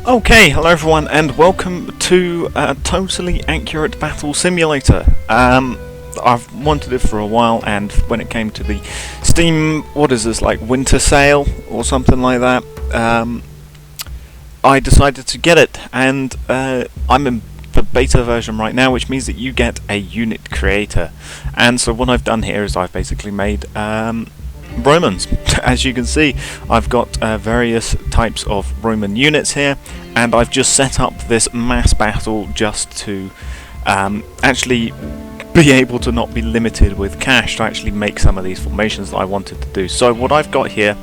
Okay, hello everyone, and welcome to a totally accurate battle simulator. I've wanted it for a while, and when it came to the Steam, what is this, like winter sale or something like that, I decided to get it, and I'm in the beta version right now, which means that you get a unit creator. And so what I've done here is I've basically made Romans. As you can see, I've got various types of Roman units here, and I've just set up this mass battle just to actually be able to not be limited with cash to actually make some of these formations that I wanted to do. So what I've got here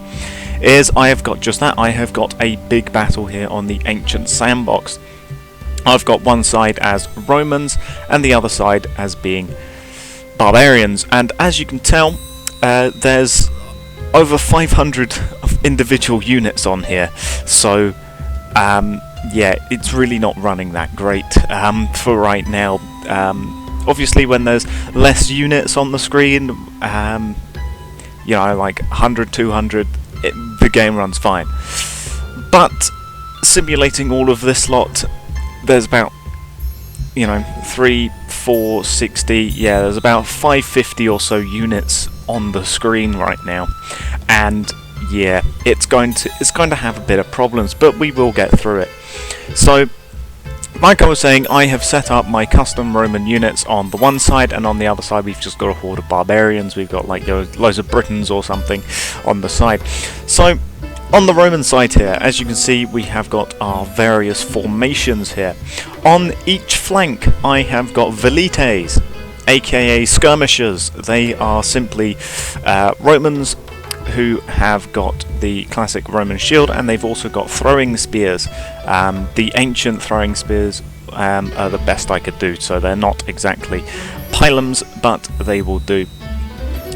is I have got just that. I have got a big battle here on the ancient sandbox. I've got one side as Romans and the other side as being barbarians, and as you can tell, there's over 500 individual units on here, so yeah, it's really not running that great for right now. Obviously when there's less units on the screen, you know, like 100, 200, the game runs fine. But simulating all of this lot, there's about, you know, 3, 4, 60, yeah, there's about 550 or so units on the screen right now, and yeah, it's going to have a bit of problems, but we will get through it. So, like I was saying, I have set up my custom Roman units on the one side, and on the other side we've just got a horde of barbarians. We've got like loads of Britons or something on the side. So on the Roman side here, as you can see, we have got our various formations here. On each flank I have got velites, aka skirmishers. They are simply Romans who have got the classic Roman shield, and they've also got throwing spears. The ancient throwing spears are the best I could do, so they're not exactly pylons, but they will do.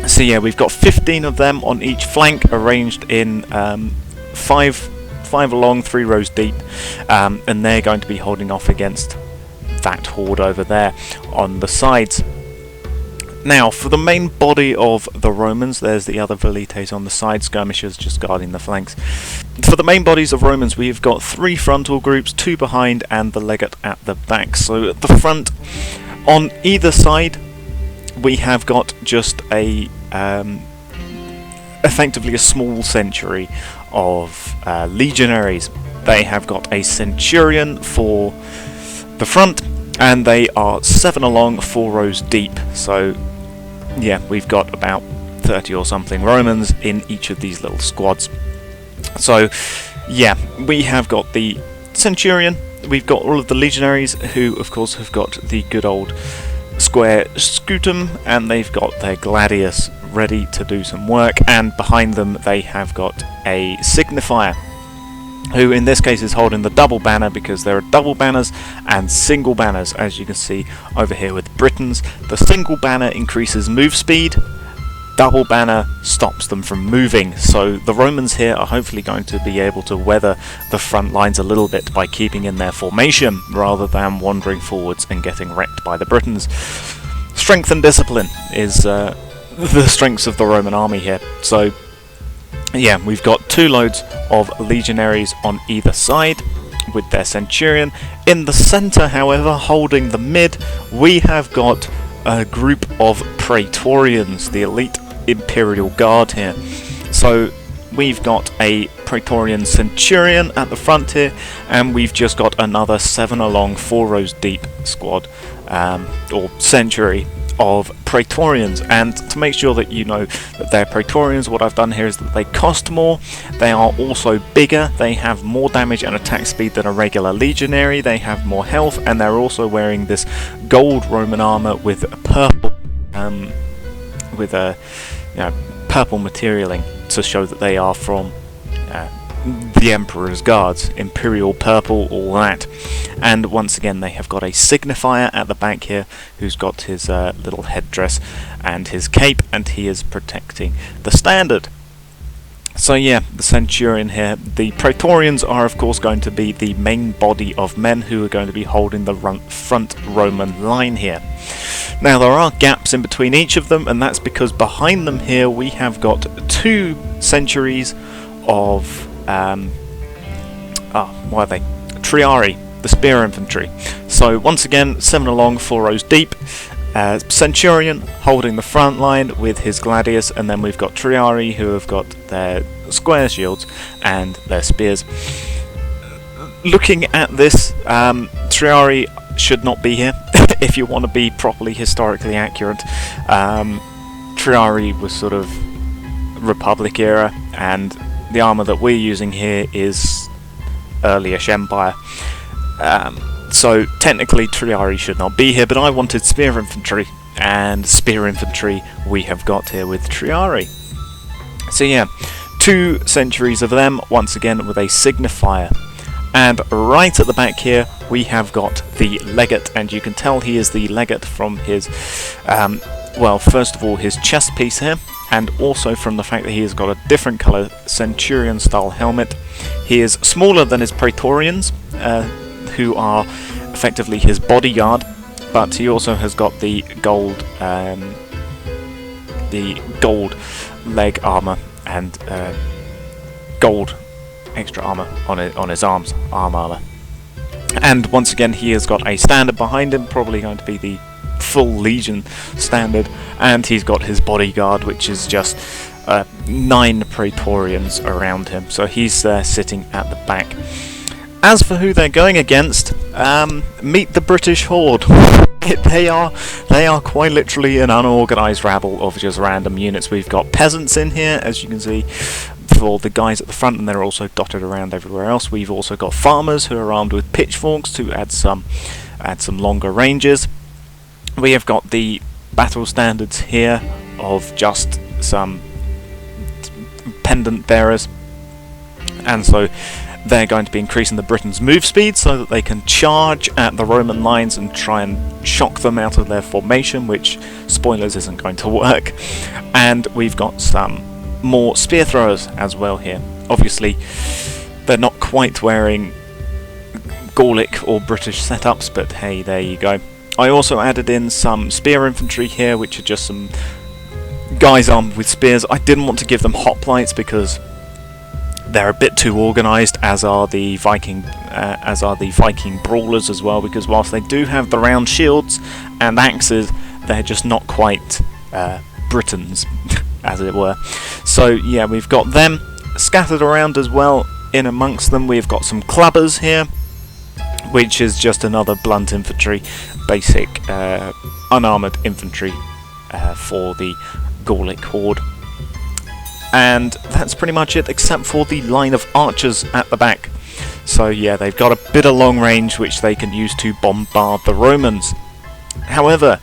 So yeah, we've got 15 of them on each flank, arranged in 5 along, 3 rows deep, and they're going to be holding off against that horde over there on the sides. Now, for the main body of the Romans, there's the other velites on the side, skirmishers just guarding the flanks. For the main bodies of Romans, we've got 3 frontal groups, 2 behind, and the legate at the back. So at the front, on either side, we have got just a effectively a small century of legionaries. They have got a centurion for the front, and they are 7 along, 4 rows deep. So yeah, we've got about 30 or something Romans in each of these little squads. So yeah, we have got the centurion, we've got all of the legionaries, who of course have got the good old square scutum, and they've got their gladius ready to do some work, and behind them they have got a signifier, who in this case is holding the double banner, because there are double banners and single banners, as you can see over here with Britons. The single banner increases move speed, double banner stops them from moving. So the Romans here are hopefully going to be able to weather the front lines a little bit by keeping in their formation, rather than wandering forwards and getting wrecked by the Britons. Strength and discipline is the strengths of the Roman army here. So yeah, we've got 2 loads of legionaries on either side with their centurion. In the centre, however, holding the mid, we have got a group of praetorians, the elite imperial guard here. So we've got a praetorian centurion at the front here, and we've just got another 7 along, 4 rows deep squad, or century of praetorians. And to make sure that you know that they're praetorians, what I've done here is that they cost more, they are also bigger, they have more damage and attack speed than a regular legionary, they have more health, and they're also wearing this gold Roman armor with purple with a purple materialing to show that they are from the Emperor's Guards, Imperial Purple, all that. And once again, they have got a signifier at the back here, who's got his little headdress and his cape, and he is protecting the standard. So yeah, the centurion here. The praetorians are of course going to be the main body of men who are going to be holding the front Roman line here. Now there are gaps in between each of them, and that's because behind them here we have got 2 centuries of what are they? Triari, the spear infantry. So once again, 7 along, 4 rows deep. Centurion holding the front line with his gladius, and then we've got Triari who have got their square shields and their spears. Looking at this, Triari should not be here if you want to be properly historically accurate. Triari was sort of Republic era, and the armour that we're using here is earlier Empire. So technically Triari should not be here, but I wanted spear infantry, and spear infantry we have got here with Triari. So yeah, 2 centuries of them, once again with a signifier. And right at the back here we have got the legate, and you can tell he is the legate from his, well, first of all his chest piece here, and also from the fact that he has got a different colour centurion style helmet. He is smaller than his praetorians, who are effectively his bodyguard, but he also has got the gold leg armour and gold extra armour on his arms, arm armour. And once again he has got a standard behind him, probably going to be the full Legion standard, and he's got his bodyguard, which is just 9 praetorians around him, so he's there sitting at the back. As for who they're going against, meet the British Horde. They are quite literally an unorganised rabble of just random units. We've got peasants in here, as you can see, for the guys at the front, and they're also dotted around everywhere else. We've also got farmers who are armed with pitchforks to add some longer ranges. We have got the battle standards here of just some pendant bearers, and so they're going to be increasing the Britons' move speed so that they can charge at the Roman lines and try and shock them out of their formation, which, spoilers, isn't going to work. And we've got some more spear throwers as well here. Obviously they're not quite wearing Gallic or British setups, but hey, there you go. I also added in some spear infantry here, which are just some guys armed with spears. I didn't want to give them hoplites because they're a bit too organised, as are the Viking brawlers as well, because whilst they do have the round shields and axes, they're just not quite Britons, as it were. So yeah, we've got them scattered around as well. In amongst them we've got some clubbers here, which is just another blunt infantry, basic unarmoured infantry for the Gallic Horde. And that's pretty much it, except for the line of archers at the back. So yeah, they've got a bit of long range which they can use to bombard the Romans. However,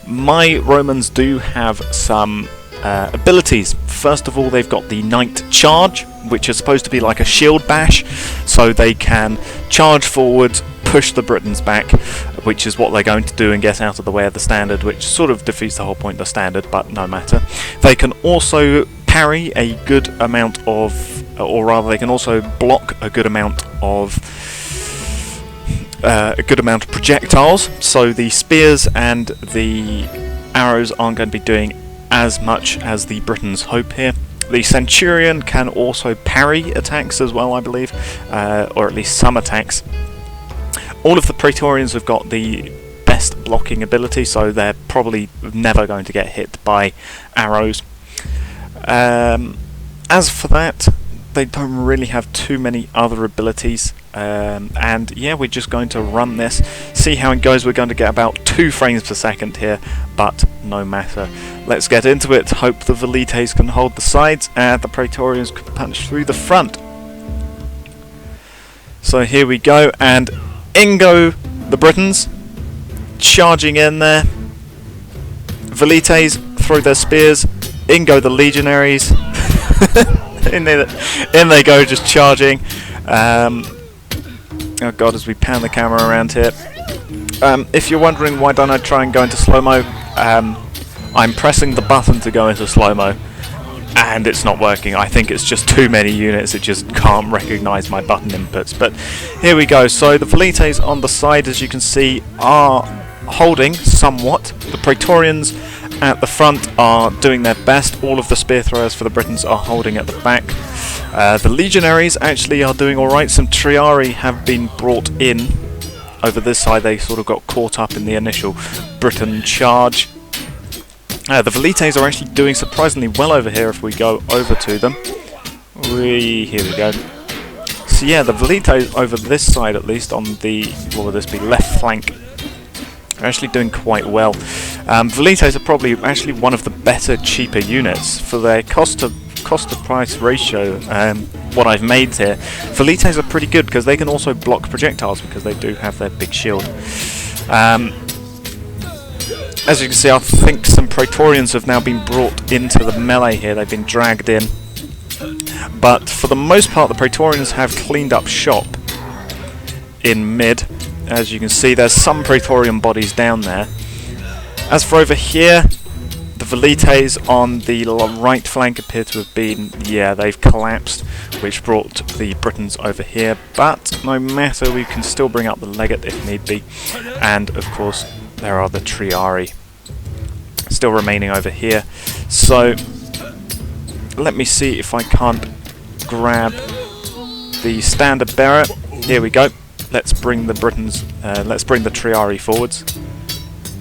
my Romans do have some abilities. First of all, they've got the Knight Charge, which is supposed to be like a shield bash, so they can charge forward, push the Britons back, which is what they're going to do, and get out of the way of the standard, which sort of defeats the whole point of the standard, but no matter. They can also parry a good amount of, or rather they can also block a good amount of projectiles, so the spears and the arrows aren't going to be doing as much as the Britons hope here. The Centurion can also parry attacks as well, I believe, or at least some attacks. All of the Praetorians have got the best blocking ability, so they're probably never going to get hit by arrows. As for that, they don't really have too many other abilities, and yeah, we're just going to run this, see how it goes. We're going to get about 2 frames per second here, but no matter. Let's get into it. Hope the Velites can hold the sides and the Praetorians can punch through the front. So here we go, and in go the Britons, charging in there. Velites throw their spears, in go the legionaries. in they go, just charging. Oh god, as we pan the camera around here. If you're wondering why don't I try and go into slow-mo, I'm pressing the button to go into slow-mo, and it's not working. I think it's just too many units, it just can't recognise my button inputs. But here we go. So the Velites on the side, as you can see, are holding somewhat. The Praetorians at the front are doing their best. All of the spear throwers for the Britons are holding at the back. The legionaries actually are doing alright. Some Triari have been brought in over this side. They sort of got caught up in the initial Briton charge. The Velites are actually doing surprisingly well over here if we go over to them. Here we go. So yeah, the Velites over this side, at least on the, what would this be, left flank, are actually doing quite well. Velites are probably actually one of the better, cheaper units for their cost to price ratio. What I've made here, Velites are pretty good because they can also block projectiles because they do have their big shield. As you can see, I think some Praetorians have now been brought into the melee here. They've been dragged in. But for the most part, the Praetorians have cleaned up shop in mid. As you can see, there's some Praetorian bodies down there. As for over here, the Velites on the right flank appear to have been, yeah, they've collapsed, which brought the Britons over here. But no matter, we can still bring up the Legate if need be. And of course, there are the Triari still remaining over here. So let me see if I can't grab the standard bearer. Here we go. Let's bring the Britons, let's bring the Triari forwards.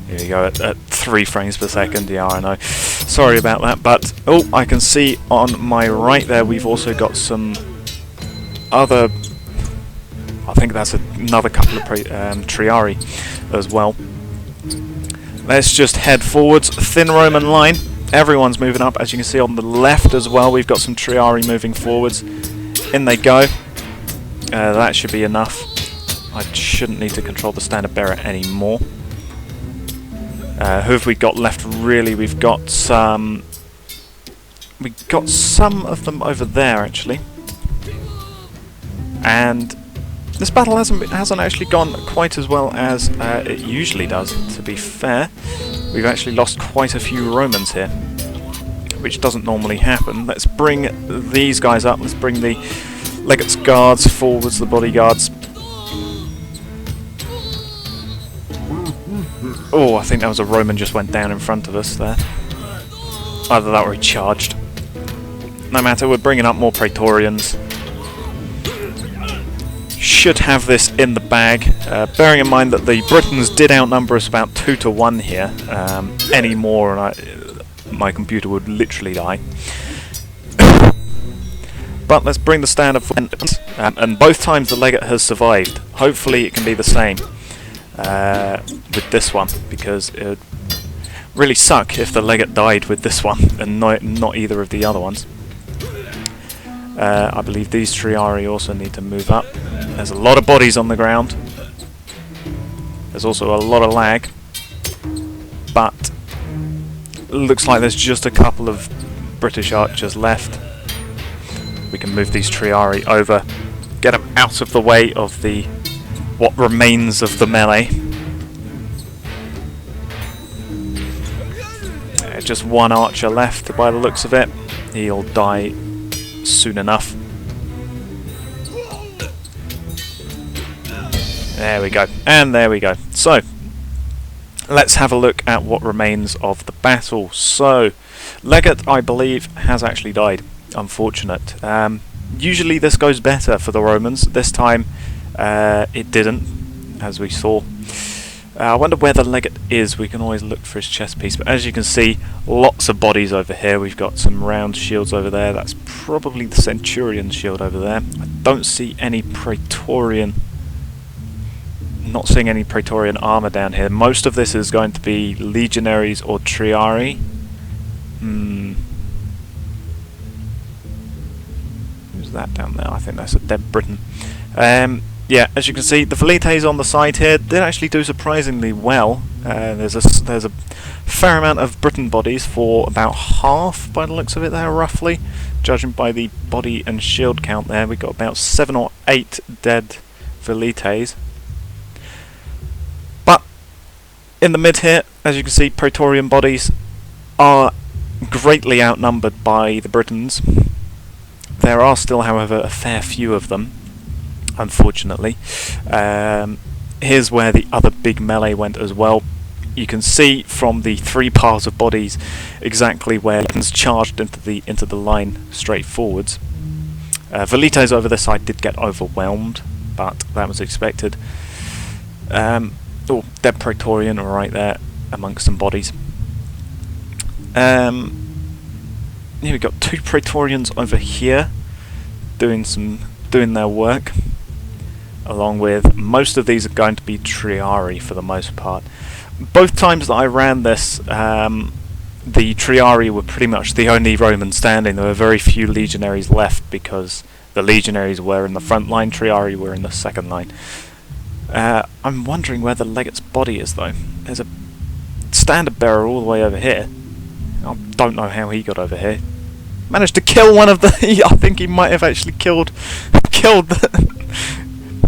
Here we go, at 3 frames per second. Yeah, I know. Sorry about that, but oh, I can see on my right there we've also got some other, I think that's another couple of Triari as well. Let's just head forwards. Thin Roman line. Everyone's moving up. As you can see on the left as well, we've got some Triari moving forwards. In they go. That should be enough. I shouldn't need to control the standard bearer anymore. Who have we got left? Really, we've got some. We got some of them over there actually. And this battle hasn't actually gone quite as well as it usually does, to be fair. We've actually lost quite a few Romans here, which doesn't normally happen. Let's bring these guys up. Let's bring the Legate's guards forwards, the bodyguards. Oh, I think that was a Roman just went down in front of us there. Either that or he charged. No matter, we're bringing up more Praetorians. Should have this in the bag, bearing in mind that the Britons did outnumber us about 2 to 1 here. Any more and my computer would literally die. But let's bring the standard for and both times the Legate has survived. Hopefully it can be the same with this one, because it would really suck if the Legate died with this one and not either of the other ones. I believe these Triari also need to move up. There's a lot of bodies on the ground. There's also a lot of lag. But looks like there's just a couple of British archers left. We can move these Triari over, get them out of the way of the what remains of the melee. Just one archer left by the looks of it. He'll die soon enough. There we go, and there we go. So, let's have a look at what remains of the battle. So, Legate, I believe, has actually died. Unfortunate. Usually this goes better for the Romans. This time, it didn't, as we saw. I wonder where the Legate is. We can always look for his chest piece, but as you can see, lots of bodies over here. We've got some round shields over there. That's probably the Centurion shield over there. I don't see any Praetorian. Not seeing any Praetorian armor down here. Most of this is going to be legionaries or Triari. Who's that down there? I think that's a dead Briton. Yeah, as you can see, the Velites on the side here did actually do surprisingly well. There's a fair amount of Briton bodies for about half, by the looks of it there, roughly. Judging by the body and shield count there, we got about 7 or 8 dead Velites. But in the mid here, as you can see, Praetorian bodies are greatly outnumbered by the Britons. There are still, however, a fair few of them, unfortunately. Here's where the other big melee went as well. you can see from the 3 piles of bodies exactly where it's charged into the line straight forwards. Velites over this side did get overwhelmed, but that was expected. Oh, dead Praetorian right there amongst some bodies. Here we've got 2 Praetorians over here doing their work, along with most of these are going to be Triari for the most part. Both times that I ran this, the Triari were pretty much the only Romans standing. There were very few legionaries left because the legionaries were in the front line, Triari were in the second line. I'm wondering where the legate's body is though. There's a standard bearer all the way over here. I don't know how he got over here. Managed to kill one of the... I think he might have actually killed the...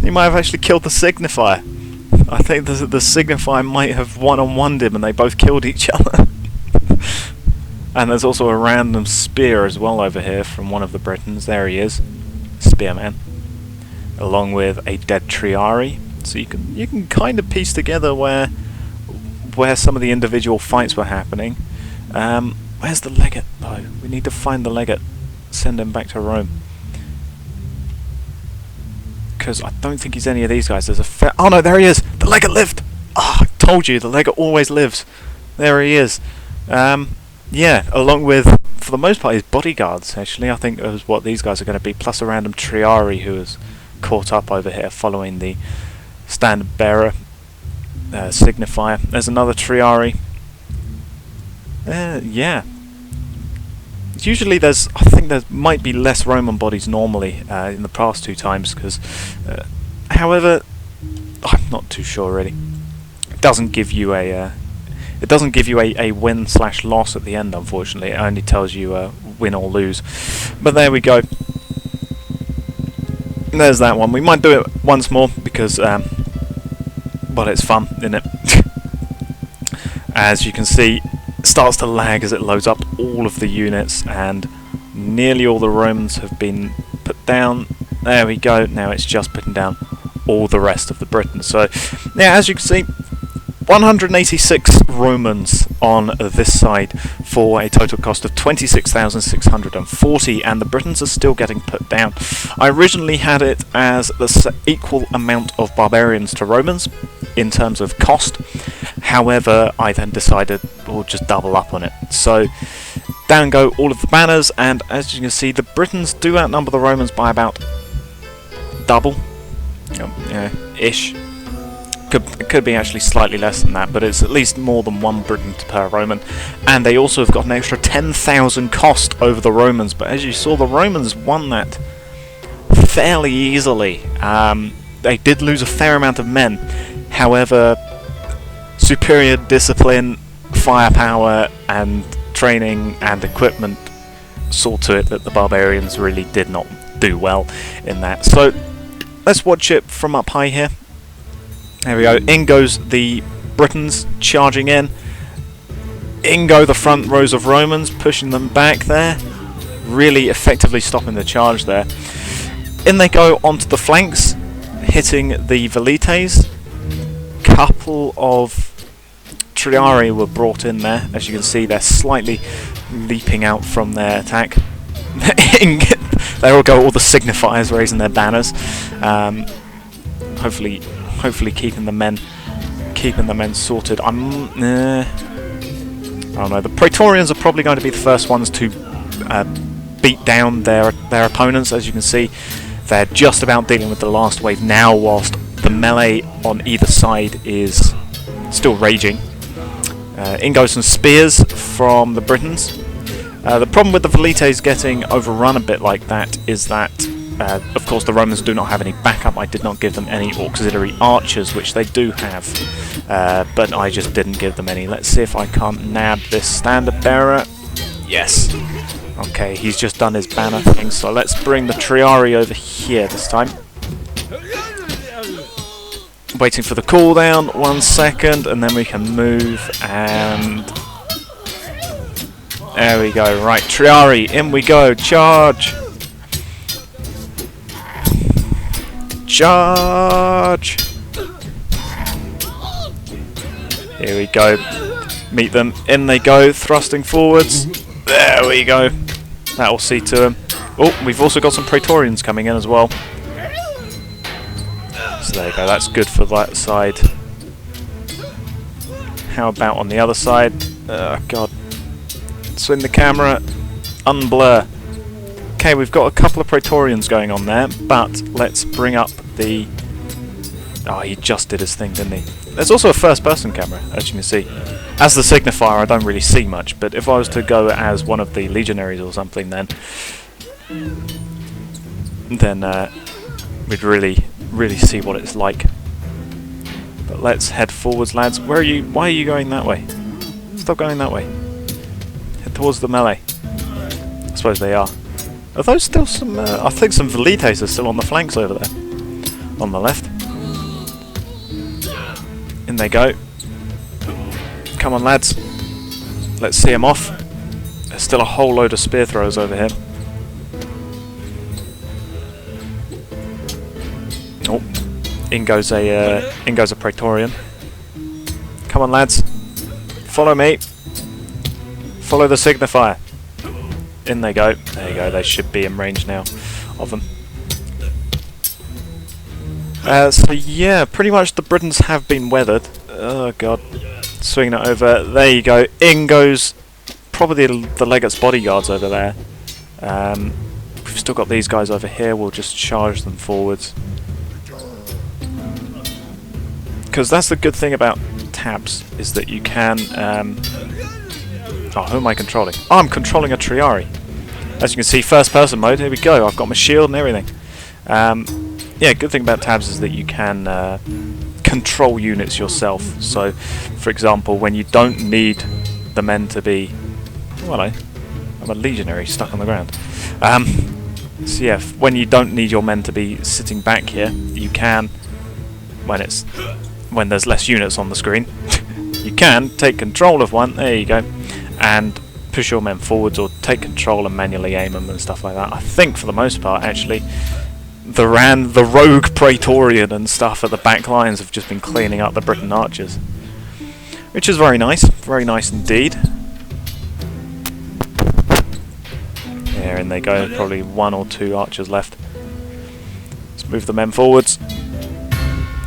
he might have actually killed the signifier. I think the signifier might have one-on-one'd him and they both killed each other. And there's also a random spear as well over here from one of the Britons. There he is. Spearman. Along with a dead Triari. So you can kind of piece together where some of the individual fights were happening. Where's the legate though? We need to find the legate. Send him back to Rome. Because I don't think he's any of these guys. There's a oh no, there he is! The legate lived! Oh, I told you, the legate always lives. There he is. Yeah, along with, for the most part, his bodyguards, actually. I think is what these guys are going to be, plus a random Triari who is caught up over here following the standard bearer signifier. There's another Triari. Yeah. Usually I think there might be less Roman bodies normally in the past 2 times, because, however, I'm not too sure really. It doesn't give you a win/loss at the end, unfortunately. It only tells you win or lose. But there we go. There's that one. We might do it once more because, well, it's fun, isn't it? As you can see, it starts to lag as it loads up all of the units, and nearly all the Romans have been put down. There we go. Now it's just putting down all the rest of the Britons. So, yeah, as you can see, 186 Romans on this side for a total cost of 26,640, and the Britons are still getting put down. I originally had it as the equal amount of barbarians to Romans in terms of cost. However, I then decided we'll just double up on it. So down go all of the banners, and as you can see, the Britons do outnumber the Romans by about double, ish. It could be actually slightly less than that, but it's at least more than 1 Briton per Roman. And they also have got an extra 10,000 cost over the Romans, but as you saw, the Romans won that fairly easily. They did lose a fair amount of men, however, superior discipline, firepower, and training and equipment saw to it that the barbarians really did not do well in that. So let's watch it from up high here. There we go. In goes the Britons charging in. In go the front rows of Romans, pushing them back there, really effectively stopping the charge there. In they go onto the flanks, hitting the Velites. Couple of Triari were brought in there. As you can see, they're slightly leaping out from their attack. There all go all the signifiers raising their banners. Hopefully keeping the men sorted. I don't know. The Praetorians are probably going to be the first ones to beat down their opponents. As you can see, they're just about dealing with the last wave now, whilst the melee on either side is still raging. In goes some spears from the Britons. The problem with the Velites getting overrun a bit like that is that, of course, the Romans do not have any backup. I did not give them any auxiliary archers, which they do have, but I just didn't give them any. Let's see if I can't nab this standard bearer. Yes. Okay, he's just done his banner thing, so let's bring the Triari over here this time. Waiting for the cooldown, 1 second, and then we can move, and there we go. Right, Triari, in we go, charge! Charge! Here we go. Meet them. In they go, thrusting forwards. There we go. That will see to them. Oh, we've also got some Praetorians coming in as well. So there you go, that's good for that side. How about on the other side? God. Swing the camera. Unblur. Okay, we've got a couple of Praetorians going on there, but let's bring up the... Oh, he just did his thing, didn't he? There's also a first-person camera, as you can see. As the signifier, I don't really see much, but if I was to go as one of the legionaries or something, then we'd really see what it's like. But let's head forwards, lads. Where are you? Why are you going that way? Stop going that way. Head towards the melee. I suppose they are. Are those still some... I think some Velites are still on the flanks over there. On the left. In they go. Come on, lads. Let's see them off. There's still a whole load of spear throwers over here. Oh, in goes a Praetorian. Come on, lads. Follow me. Follow the signifier. In they go. There you go. They should be in range now of them. So yeah, pretty much the Britons have been weathered. Oh god. Swinging it over. There you go. In goes probably the Legate's bodyguards over there. We've still got these guys over here. We'll just charge them forwards. Because that's the good thing about tabs, is that you can... oh, who am I controlling? Oh, I'm controlling a Triari. As you can see, first person mode. Here we go. I've got my shield and everything. Yeah, good thing about tabs is that you can control units yourself. So, for example, when you don't need the men to be... Well, I'm a legionary stuck on the ground. So yeah, when you don't need your men to be sitting back here, you can, when there's less units on the screen, you can take control of one, there you go, and push your men forwards or take control and manually aim them and stuff like that. I think for the most part, actually, the rogue Praetorian and stuff at the back lines have just been cleaning up the Briton archers, which is very nice indeed. There, and they go, probably one or two archers left. Let's move the men forwards.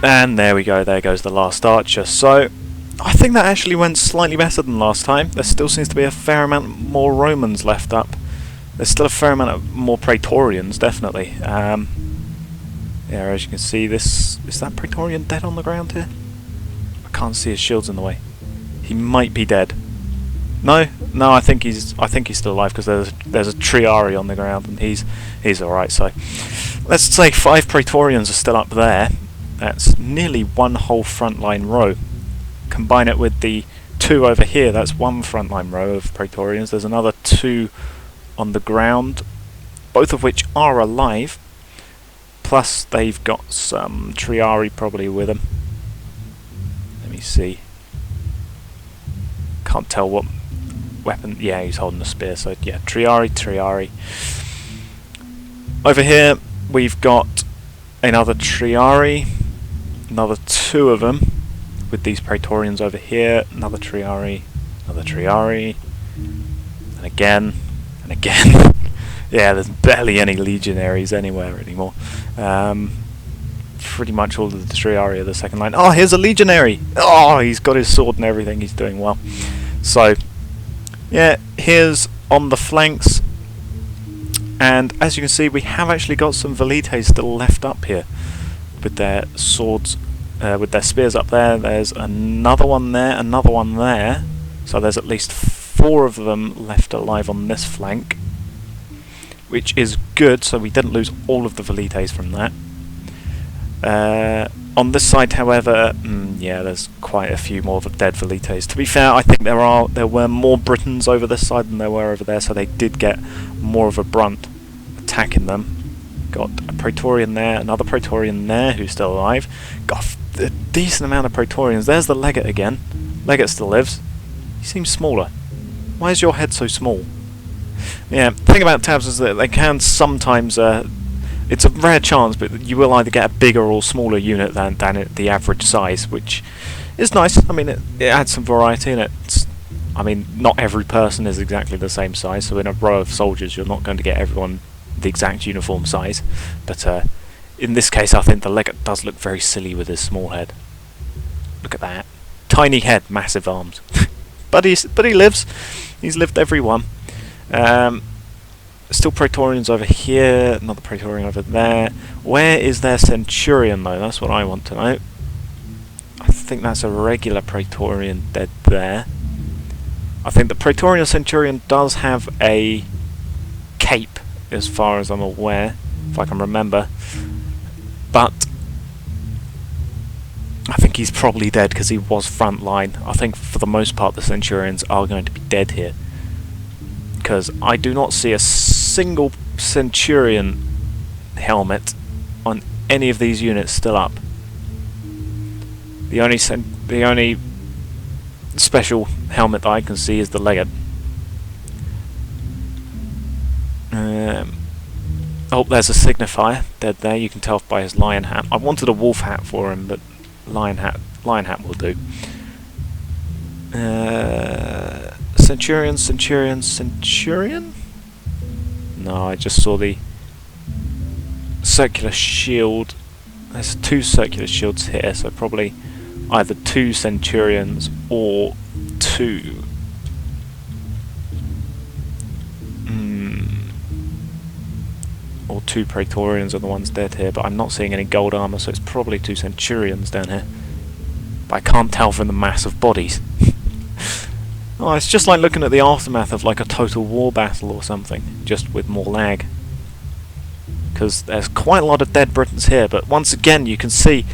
And there we go, there goes the last archer. So, I think that actually went slightly better than last time. There still seems to be a fair amount more Romans left up. There's still a fair amount of more Praetorians, definitely. Yeah, as you can see, is that Praetorian dead on the ground here? I can't see his shields in the way. He might be dead. No, I think he's still alive because there's a Triari on the ground and he's all right. So let's say 5 Praetorians are still up there. That's nearly one whole frontline row. Combine it with the 2 over here. That's one frontline row of Praetorians. There's another 2 on the ground, both of which are alive. Plus they've got some Triari probably with them. Let me see. Can't tell what weapon. Yeah, he's holding a spear, so yeah, Triari. Over here we've got another Triari, another 2 of them with these Praetorians over here, another Triari, and again. Yeah, there's barely any legionaries anywhere anymore. Pretty much all of the Triari are the second line. Oh, here's a legionary! Oh, he's got his sword and everything, he's doing well. So, yeah, here's on the flanks, and as you can see, we have actually got some Velites still left up here with their swords, with their spears up there. There's another one there, so there's at least 4 of them left alive on this flank, which is good, so we didn't lose all of the Velites from that. On this side, however, yeah, there's quite a few more dead Velites. To be fair, I think there were more Britons over this side than there were over there, so they did get more of a brunt attacking them. Got a Praetorian there, another Praetorian there who's still alive. Got a decent amount of Praetorians. There's the Legate again. Legate still lives. He seems smaller. Why is your head so small? Yeah, the thing about tabs is that they can sometimes... it's a rare chance, but you will either get a bigger or smaller unit than the average size, which It's nice. I mean, it adds some variety in it. I mean, not every person is exactly the same size, so in a row of soldiers you're not going to get everyone the exact uniform size, but in this case I think the legate does look very silly with his small head. Look at that. Tiny head, massive arms. but he lives. He's lived every one. Still Praetorians over here, another Praetorian over there. Where is their Centurion though? That's what I want to know. I think that's a regular Praetorian dead there. I think the Praetorian Centurion does have a cape, as far as I'm aware, if I can remember. But I think he's probably dead because he was front line. I think for the most part the Centurions are going to be dead here, because I do not see a single Centurion helmet on any of these units still up. The only special helmet that I can see is the legate. Oh, there's a signifier dead there. You can tell by his lion hat. I wanted a wolf hat for him, but lion hat will do. Centurion. No, I just saw the circular shield. There's 2 circular shields here, so probably either 2 Centurions or 2. Or 2 Praetorians are the ones dead here, but I'm not seeing any gold armour, so it's probably 2 Centurions down here. But I can't tell from the mass of bodies. Oh, it's just like looking at the aftermath of like a total war battle or something, just with more lag. Because there's quite a lot of dead Britons here, but once again you can see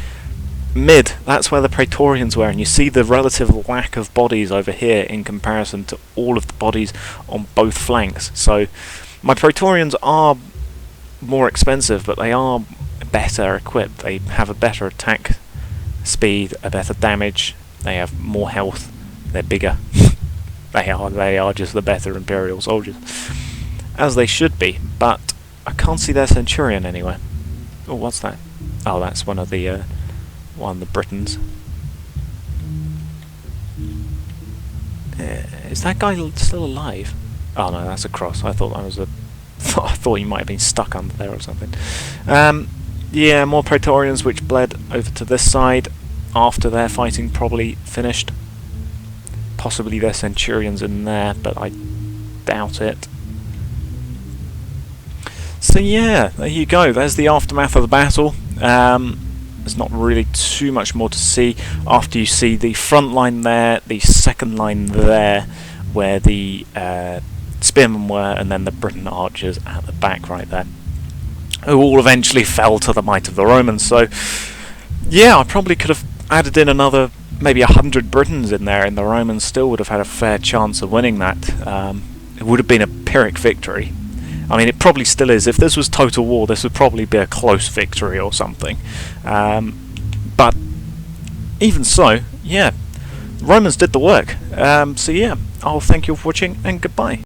mid, that's where the Praetorians were, and you see the relative lack of bodies over here in comparison to all of the bodies on both flanks. So my Praetorians are more expensive, but they are better equipped. They have a better attack speed, a better damage, they have more health, they're bigger. they are just the better Imperial soldiers, as they should be. But I can't see their Centurion anywhere. Oh, what's that? Oh, that's one of the Britons. Is that guy still alive? Oh no, that's a cross. I thought that was a. I thought he might have been stuck under there or something. Yeah, more Praetorians which bled over to this side after their fighting probably finished. Possibly their Centurions in there, but I doubt it. So yeah, there you go. There's the aftermath of the battle. There's not really too much more to see after you see the front line there, the second line there, where the spearmen were, and then the Briton archers at the back right there, who all eventually fell to the might of the Romans. So yeah, I probably could have added in another maybe 100 Britons in there, and the Romans still would have had a fair chance of winning that. It would have been a Pyrrhic victory. I mean, it probably still is. If this was total war, this would probably be a close victory or something. But even so, yeah, the Romans did the work. So yeah, I'll thank you for watching, and goodbye.